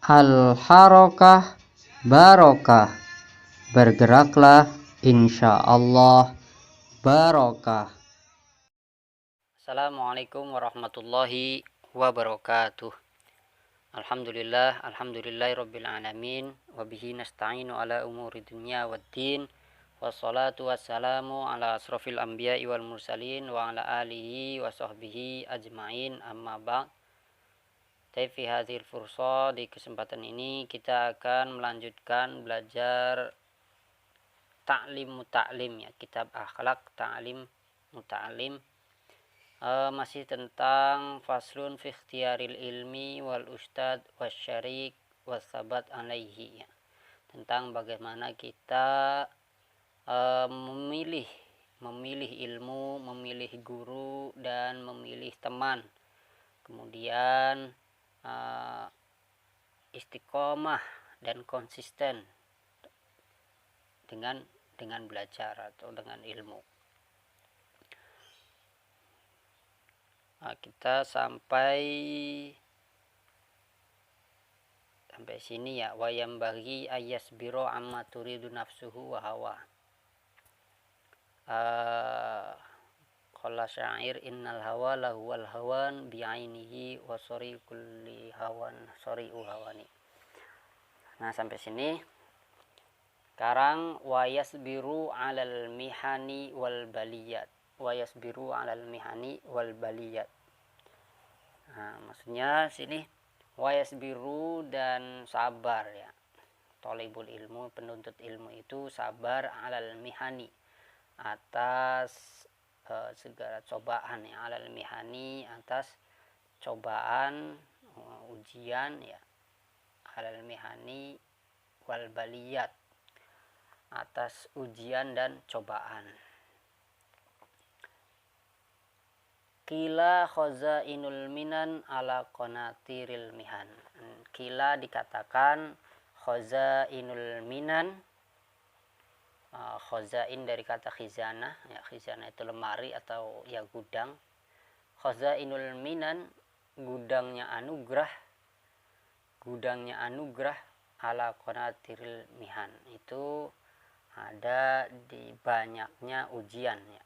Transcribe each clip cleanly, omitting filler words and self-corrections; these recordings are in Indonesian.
Al-harokah barokah, bergeraklah insyaallah barokah. Assalamualaikum warahmatullahi wabarakatuh. Alhamdulillahirabbil alamin, wabihi nasta'inu ala umuri dunya waddin, wassalatu wassalamu ala asrofil anbiya'i wal mursalin wa ala alihi wa sahbihi ajmain, amma ba'd. Fi hadhil fursa, di kesempatan ini kita akan melanjutkan belajar ta'lim muta'lim, ya, kitab akhlak ta'lim muta'lim. Masih tentang faslun fi ikhtiyaril ilmi wal ustad wasyarik wasabat alaihi, ya. Tentang bagaimana kita memilih ilmu, memilih guru, dan memilih teman. Kemudian istiqomah dan konsisten dengan belajar atau dengan ilmu. Kita sampai sini, ya. Wayam bagi ayasbiro amma turidu nafsuhu wa hawa. Qala syair innal hawa lahuwal hawan bi'ainihi wa sori kulli hawan sori'u hawani. Nah, sampai sini. Sekarang wayasbiru 'alal mihani wal baliyat. Wayasbiru 'alal mihani wal baliyat. Nah, maksudnya sini wayasbiru dan sabar, ya. Thalibul ilmu, penuntut ilmu itu sabar 'alal mihani, atas segala cobaan, ya. Alal mihani, atas cobaan, ujian, ya. Alal mihani wal baliyat, atas ujian dan cobaan. Kila khazainul minan ala qanatiril mihan. Kila dikatakan khazainul minan. Khazain dari kata khizanah, ya. Khizanah itu lemari atau, ya, gudang. Khazainul minan, gudangnya anugerah ala qanatiril mihan, itu ada di banyaknya ujian, ya.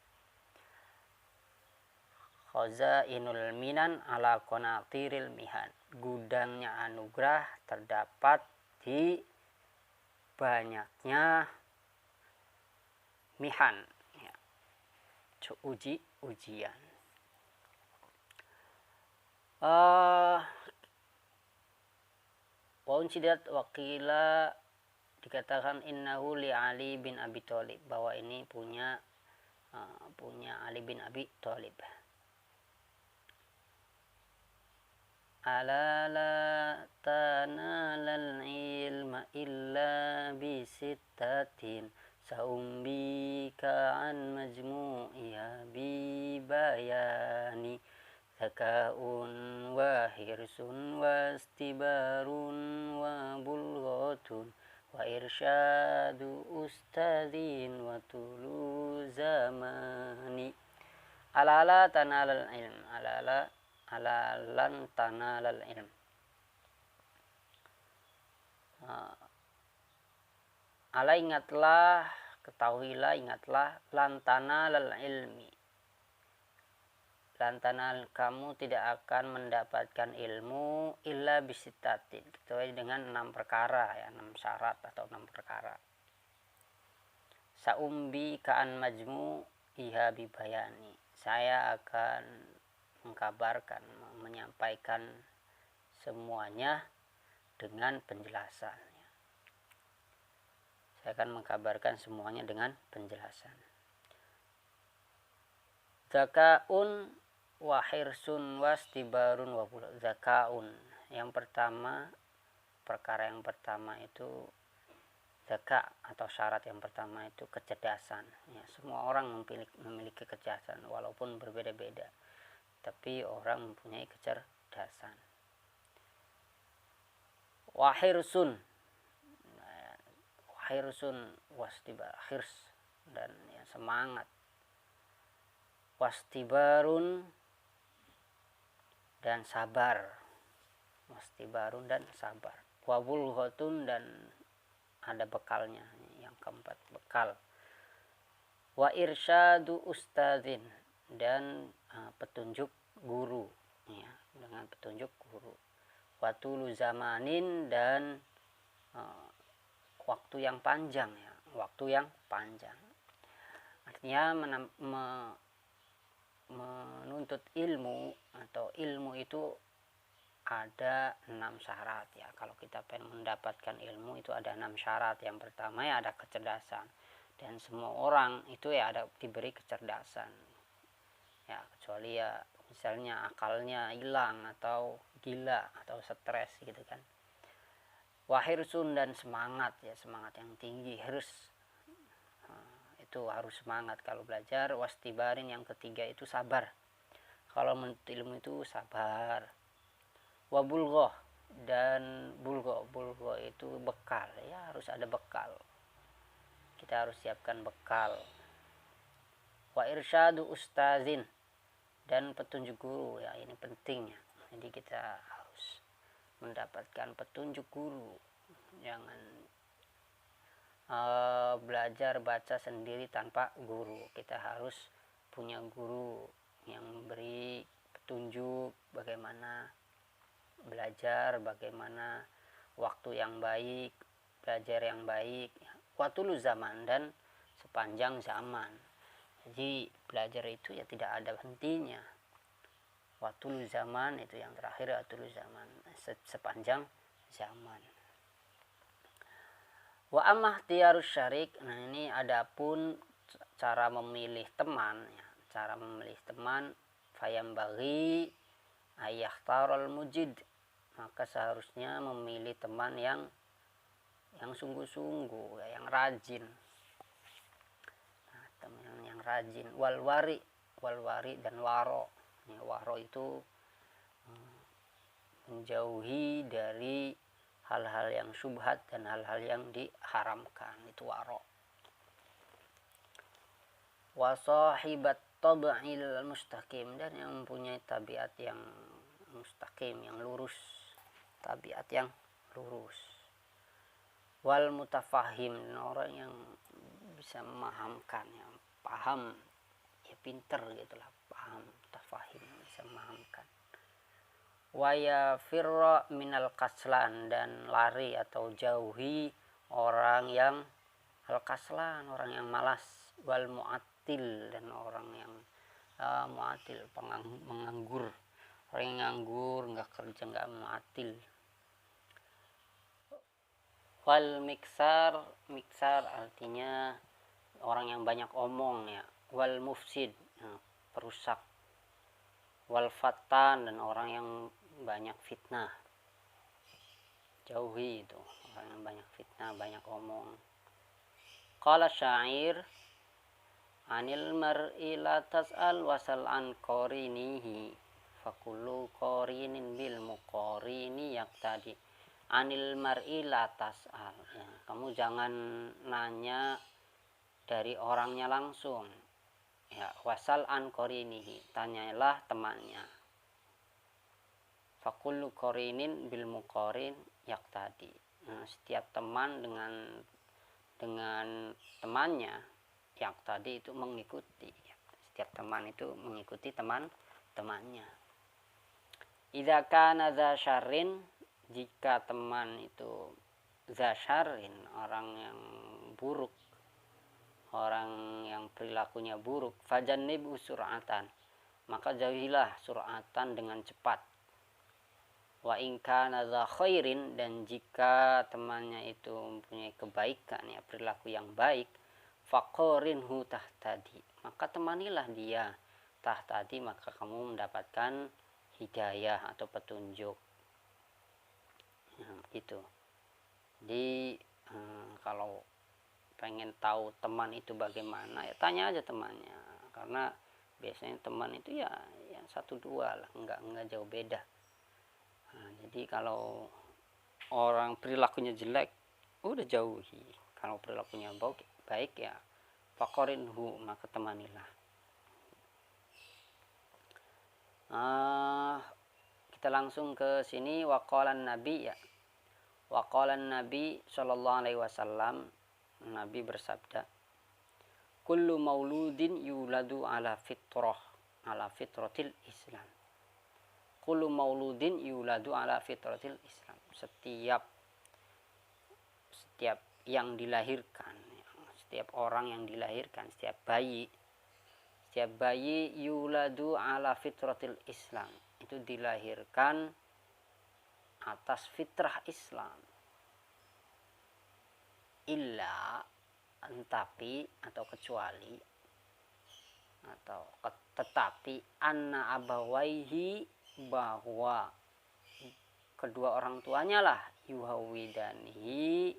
Khazainul minan ala qanatiril mihan, gudangnya anugerah terdapat di banyaknya mihan, ya. Ujian. Waunsidat wakila, dikatakan innahu li Ali bin Abi Thalib, bahwa ini punya Ali bin Abi Thalib. Ala la tanalal ilma illa bisittatin saumbika an majmu'iha bi bayani zaka'un wa hirsun wa istibarun wa bulghatun wa irsyadu ustadin wa tulu zamani. Ala tanalal ilm, alalan tanalal ilm. Ala, ingatlah, ketahuilah, ingatlah, lantana lal ilmi, lantana, kamu tidak akan mendapatkan ilmu illa bisitatin, kecuali dengan 6 perkara, ya, 6 syarat atau 6 perkara. Saumbi ka'an majmu iha bibayani, saya akan mengkabarkan, menyampaikan semuanya dengan penjelasan. Saya akan mengkabarkan semuanya dengan penjelasan. Zakaun wa hirsun wastibarun wa bul. Zakaun, yang pertama, perkara yang pertama itu zaka, atau syarat yang pertama itu kecerdasan, ya. Semua orang memiliki kecerdasan walaupun berbeda-beda, tapi orang mempunyai kecerdasan. Wa hirsun, wastibar, hirs, dan, ya, semangat. Wastibarun, dan sabar. Wastibarun, dan sabar. wa bulghatun, dan ada bekalnya. Yang keempat, bekal. Wa irsyadu ustadzin, dan petunjuk guru, ya, dengan petunjuk guru. Wa tulu zamanin, dan waktu yang panjang, ya, waktu yang panjang. Artinya menuntut ilmu, atau ilmu itu ada 6 syarat, ya. Kalau kita pengen mendapatkan ilmu itu ada 6 syarat. Yang pertama ya ada kecerdasan, dan semua orang itu ya ada diberi kecerdasan, ya, kecuali ya misalnya akalnya hilang atau gila atau stres gitu kan. Wahirsun, dan semangat, ya, semangat yang tinggi, harus itu harus semangat kalau belajar. Wastibarin, yang ketiga itu sabar, kalau menuntut ilmu itu sabar. Wabulgoh, dan bulgoh itu bekal, ya, harus ada bekal, kita harus siapkan bekal. Wa irsyadu ustazin, dan petunjuk guru, ya, ini penting, ya. Jadi kita harus mendapatkan petunjuk guru, jangan belajar baca sendiri tanpa guru. Kita harus punya guru yang memberi petunjuk bagaimana belajar, bagaimana waktu yang baik, belajar yang baik. Watul zaman, dan sepanjang zaman. Jadi belajar itu ya tidak ada hentinya. Watul zaman itu yang terakhir, watul zaman, sepanjang zaman. Wa amah tiarus syarik, nah ini adapun cara memilih teman, ya, cara memilih teman. Fayam bagi ayah tarol mujid, maka seharusnya memilih teman yang sungguh-sungguh, ya, yang rajin. Nah, teman yang rajin. Walwari dan waro. Ya, waro itu menjauhi dari hal-hal yang syubhat dan hal-hal yang diharamkan, itu waro. Wa sahibat tab'il mustaqim, dan yang mempunyai tabiat yang mustaqim, yang lurus, tabiat yang lurus. Wal mutafahim, orang yang bisa memahamkan, yang paham, ya, pinter gitulah, paham, mutafahim, bisa memahamkan. Waya firra minal kaslan, dan lari atau jauhi orang yang al-kaslan, orang yang malas. Wal mu'attil, dan orang yang mu'attil, menganggur, orang yang nganggur, nggak kerja, nggak mu'attil. Wal miksar artinya orang yang banyak omong, ya. Wal mufsid, ya, perusak. Wal fatan, dan orang yang banyak fitnah, jauhi itu orang yang banyak fitnah, banyak omong. Qala syair, anil mar'i la tas'al wasal an qarinihi, fakullu qarinin bil muqarini yaqtadi. Anil mar'i la tas'al, ya, kamu jangan nanya dari orangnya langsung, ya. Wasal an qarinihi, tanyalah temannya. Fakullu qarinin bil muqarin yaqtadi. Nah, setiap teman dengan temannya, yang tadi itu mengikuti, ya. Setiap teman itu mengikuti teman-temannya. Idza kana dza syarrin, jika teman itu dza syarrin, orang yang buruk, orang yang perilakunya buruk, fajannibu sur'atan, maka jauhilah sur'atan, dengan cepat. Wa in kana dza khairin, dan jika temannya itu mempunyai kebaikan, ya, perilaku yang baik, faqarinhu tahtadi, maka temanilah dia, tahtadi, maka kamu mendapatkan hidayah atau petunjuk, ya, gitu. Jadi kalau pengen tahu teman itu bagaimana, ya tanya aja temannya, karena biasanya teman itu ya 1-2 lah, enggak jauh beda. Nah, jadi kalau orang perilakunya jelek, udah jauhi. Kalau perilakunya baik, ya, faqarinhu, maka temanilah. Kita langsung ke sini. Waqalan nabi, ya, Wa qala Nabi sallallahu alaihi wasallam, Nabi bersabda, kullu mauludin yuladu ala fitratil Islam. Kullu mauludin yuladu ala fitratil Islam. Setiap yang dilahirkan, setiap orang yang dilahirkan, setiap bayi yuladu ala fitratil Islam, itu dilahirkan atas fitrah Islam. Illa, tapi atau kecuali atau tetapi anna abawaihi, bahwa kedua orang tuanya lah yuhawidanihi,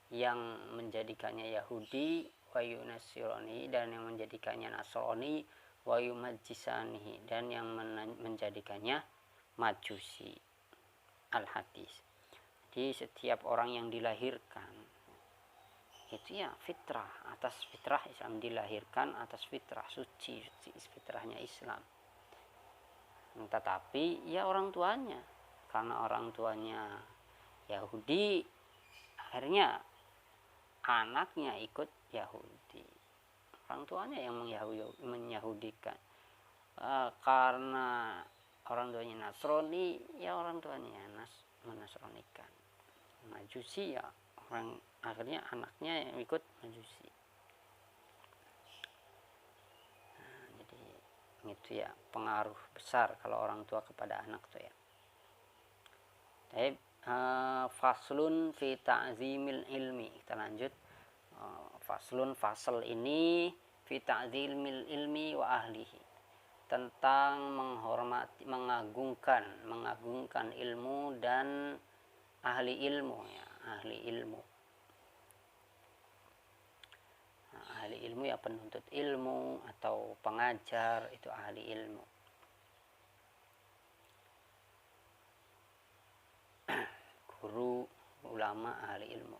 yang menjadikannya Yahudi, wa yunasirani, dan yang menjadikannya Nasrani, wa yumajjisanihi, dan yang menjadikannya Majusi. Al-Hadis. Jadi setiap orang yang dilahirkan itu ya fitrah, atas fitrah Islam, dilahirkan atas fitrah suci fitrahnya Islam. Tetapi ya orang tuanya, karena orang tuanya Yahudi, akhirnya anaknya ikut Yahudi. Orang tuanya yang menyahudikan. Karena orang tuanya Nasrani, ya orang tuanya menasronikan. Majusi, ya orang, akhirnya anaknya yang ikut Majusi. Nah, jadi itu ya pengaruh besar kalau orang tua kepada anak tuh ya. Tapi faslun fi ta'zimil ilmi, kita lanjut. Fasl ini fi ta'zimil ilmi wa ahlihi, tentang menghormati, mengagungkan ilmu dan ahli ilmu ya, ahli ilmu. Nah, ahli ilmu ya penuntut ilmu atau pengajar, itu ahli ilmu. Guru, ulama, ahli ilmu.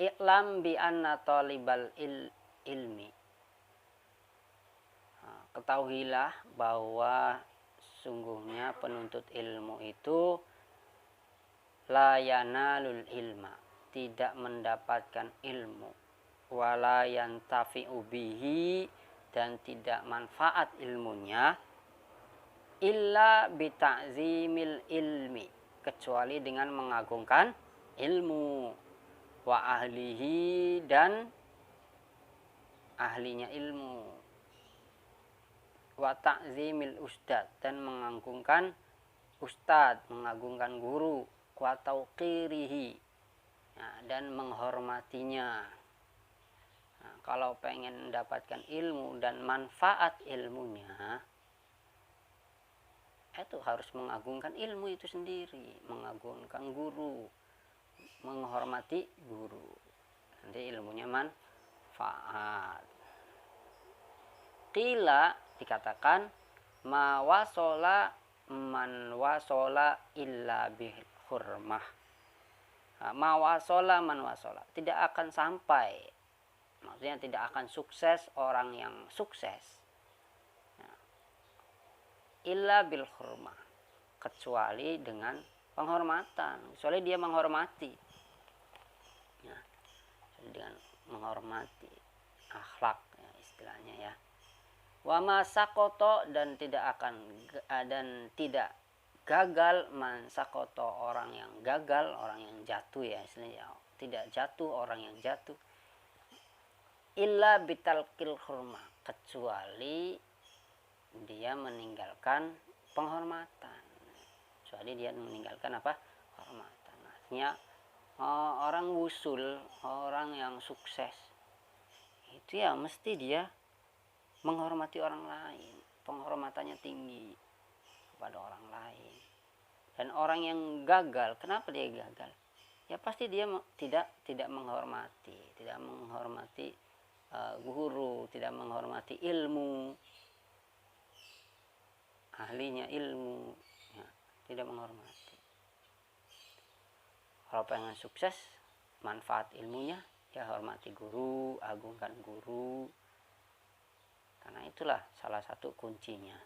I'lam bi anna talibal ilmi, ketahuilah bahwa sungguhnya penuntut ilmu itu la yanalul ilma, tidak mendapatkan ilmu, wala yantafi'u bihi, dan tidak manfaat ilmunya, illa bita'zimil ilmi, kecuali dengan mengagungkan ilmu, wa ahlihi, dan ahlinya ilmu, wa ta'zimil ustad, dan mengagungkan ustad, mengagungkan guru, wa tauqirihi, ya, dan menghormatinya. Nah, kalau pengen mendapatkan ilmu dan manfaat ilmunya, itu harus mengagungkan ilmu itu sendiri, mengagungkan guru, menghormati guru, nanti ilmunya manfaat. Qila, dikatakan, ma wasola man wasola illa bil hurmah. Ma wasola man wasola, tidak akan sampai, maksudnya tidak akan sukses orang yang sukses, illa bil hurmah, kecuali dengan penghormatan, kecuali dia menghormati, ya, dengan menghormati akhlak, ya, istilahnya ya. Wa ma sakoto, dan tidak tidak gagal, man sakoto, orang yang gagal, orang yang jatuh, ya istilahnya, tidak jatuh orang yang jatuh, illa bitalqil hurmah, kecuali dia meninggalkan penghormatan, kecuali dia meninggalkan apa? Hormatan. Artinya orang wusul, orang yang sukses itu ya mesti dia menghormati orang lain, penghormatannya tinggi kepada orang lain. Dan orang yang gagal, kenapa dia gagal? Ya pasti dia tidak menghormati, guru, tidak menghormati ilmu, ahlinya ilmu, ya, tidak menghormati. Kalau pengen sukses, manfaat ilmunya, ya hormati guru, agungkan guru, karena itulah salah satu kuncinya.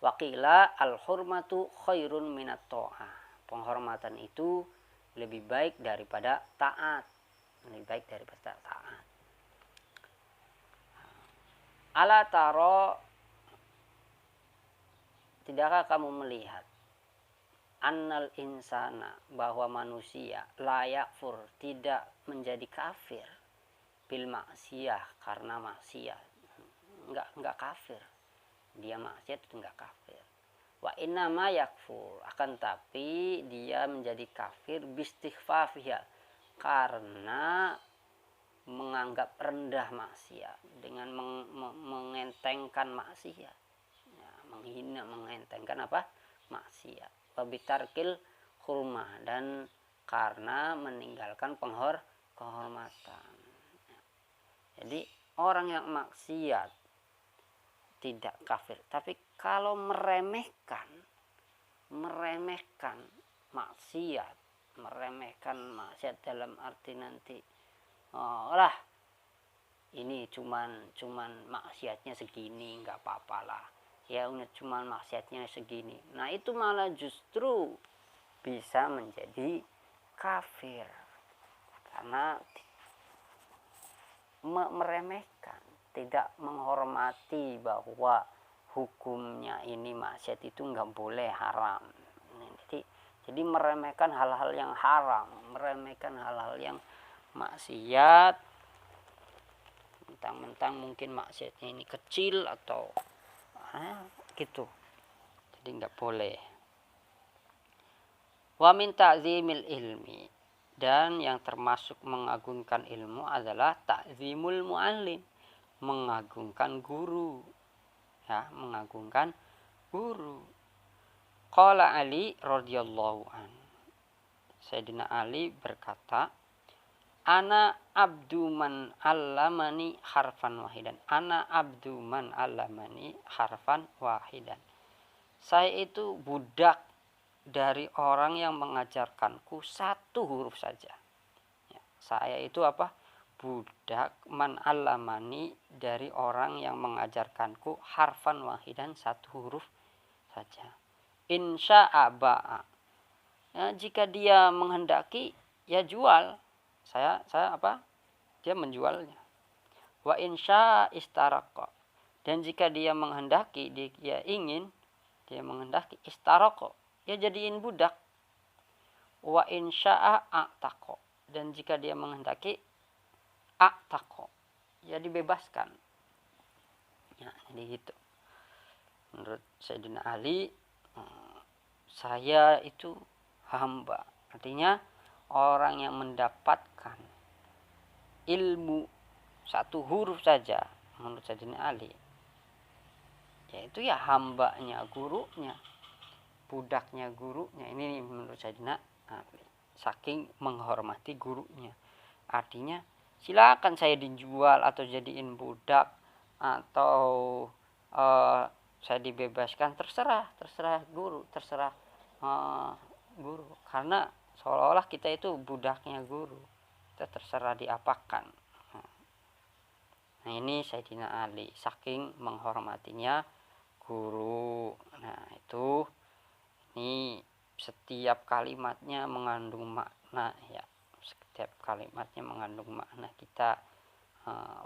Waqila al hurmatu khairun minat ta'ah, penghormatan itu lebih baik daripada taat. Lebih baik daripada taat. Ala taro, tidakkah kamu melihat, annal insana, bahwa manusia, layak fur, tidak menjadi kafir, bil maksiyah, karena maksiat. Enggak kafir. Dia maksiat itu enggak kafir. Wa innama yakfur, akan tapi dia menjadi kafir bistighfafiyah, karena menganggap rendah maksiat, dengan mengentengkan maksiat, ya, menghina, mengentengkan apa? Maksiat. Wabitarkil hurmah, dan karena meninggalkan kehormatan. Jadi orang yang maksiat tidak kafir, tapi kalau meremehkan maksiat, dalam arti nanti, lah ini cuman maksiatnya segini, nggak apa-apa lah, ya udah cuman maksiatnya segini, nah itu malah justru bisa menjadi kafir karena meremehkan, tidak menghormati bahwa hukumnya ini maksiat itu nggak boleh, haram. Jadi meremehkan hal-hal yang haram, meremehkan hal-hal yang maksiat, mentang-mentang mungkin maksiatnya ini kecil atau gitu. Jadi nggak boleh. Wa min ta'zimil ilmi, dan yang termasuk mengagungkan ilmu adalah ta'zimul muallim, mengagungkan guru, ya, mengagungkan guru. Qala Ali radhiyallahu an, Sayyidina Ali berkata, ana abdu man allamani harfan wahidan, ana abdu man allamani harfan wahidan, saya itu budak dari orang yang mengajarkanku satu huruf saja. Ya, saya itu apa? Budak man allamani, dari orang yang mengajarkanku harfan wahidan, satu huruf saja. Insya'a ba'a, ya, jika dia menghendaki ya jual, saya apa? Dia menjualnya. Wa insya'a istaraqa, dan jika dia menghendaki, dia ingin, dia menghendaki, istaraqa, ya jadiin budak. Wa insya'a a'taqo, dan jika dia menghendaki, a'taqo, ya dibebaskan. Ya, jadi gitu. Menurut Sayyidina Ali, saya itu hamba, artinya orang yang mendapatkan ilmu satu huruf saja, menurut Sayyidina Ali, yaitu ya hambanya gurunya, budaknya gurunya. Ini menurut Sayyidina Ali, saking menghormati gurunya. Artinya silakan saya dijual atau jadiin budak, atau saya dibebaskan, terserah guru, terserah guru, karena seolah-olah kita itu budaknya guru, kita terserah diapakan. Nah ini Sayyidina Ali saking menghormatinya guru. Nah itu, ini setiap kalimatnya mengandung makna, ya, setiap kalimatnya mengandung makna. Kita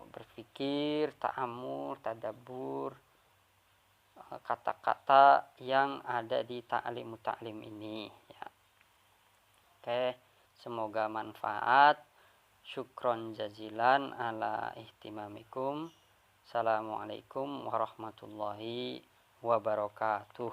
berpikir, ta'amur, tadabbur kata-kata yang ada di ta'lim ini, ya. Oke, semoga manfaat. Syukron jazilan ala ihtimamikum. Assalamualaikum warahmatullahi wabarakatuh.